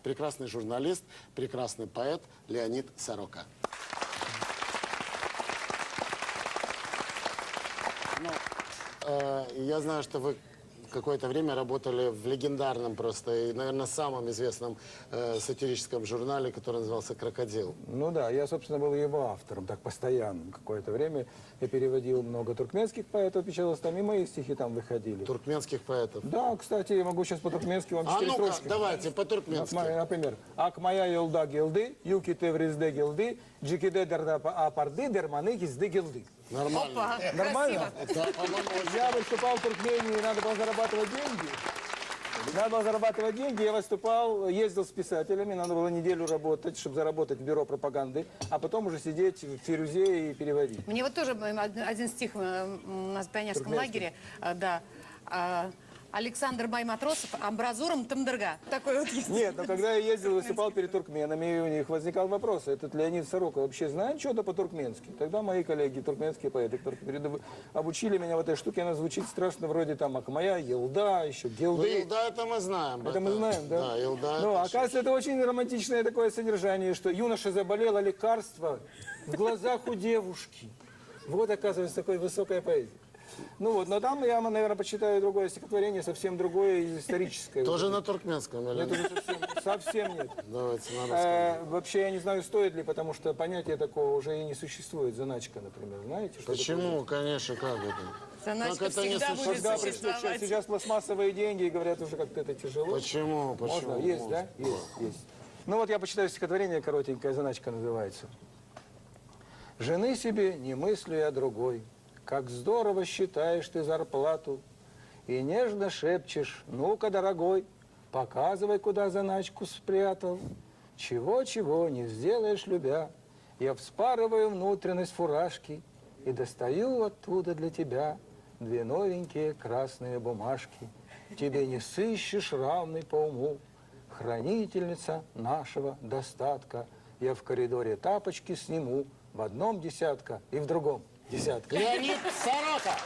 Прекрасный журналист, прекрасный поэт Леонид Сорока. Я знаю, что вы какое-то время работали в легендарном просто и, наверное, самом известном сатирическом журнале, который назывался «Крокодил». Ну да, я, собственно, был его автором, так постоянным. Какое-то время я переводил много туркменских поэтов, печатался там, и мои стихи там выходили. Туркменских поэтов. Да, кстати, я могу сейчас по-туркменски вам 4 ну-ка, строчки. давайте, по-туркменски. Например, «Ак моя елда гилды, юки тевризде гилды, джикиде дерда апарды, дерманы гизды гилды». Нормально. Опа, Нормально? красиво. Это, по-моему, Я выступал в Туркмении, надо было зарабатывать деньги. Надо было зарабатывать деньги, я выступал, ездил с писателями, надо было неделю работать, чтобы заработать в бюро пропаганды, а потом уже сидеть в Фирузе и переводить. Мне вот тоже один стих у нас в пионерском Туркменский. лагере, да. Александр Байматросов, амбразуром Тамдырга. Такой вот есть. Нет, но когда я ездил, выступал перед туркменами, и у них возникал вопрос, этот Леонид Сорока вообще знает что-то по-туркменски? Тогда мои коллеги, туркменские поэты, которые обучили меня в этой штуке, она звучит страшно вроде там «Акмая», «Елда», еще Ну, «Гилды». Илда, это мы знаем. Это мы знаем, да? Да, Илда. Ну, это оказывается, это очень романтичное такое содержание, что юноша заболел, а лекарство в глазах у девушки. Вот, оказывается, такая высокая поэзия. Ну вот, но там я, наверное, почитаю другое стихотворение, совсем другое, историческое. Тоже на туркменском, или Нет, нет? уже совсем нет. Давайте на русском. Вообще, я не знаю, стоит ли, потому что понятия такого уже и не существует. Заначка, например, знаете? Что Почему, конечно, как это? Заначка Как это не всегда будет такое? существовать. Сейчас пластмассовые деньги, и говорят, уже как-то это тяжело. Почему? Почему? Можно? Есть, да? Есть. Ну вот я почитаю стихотворение коротенькое, заначка называется. «Жены себе не мысли о другой, как здорово считаешь ты зарплату, и нежно шепчешь, ну-ка, дорогой, показывай, куда заначку спрятал. Чего-чего не сделаешь, любя, я вспарываю внутренность фуражки и достаю оттуда для тебя 2 новенькие красные бумажки. Тебе не сыщешь равной по уму, хранительница нашего достатка. Я в коридоре тапочки сниму, в одном десятка и в другом десятка». Леонид Сорока!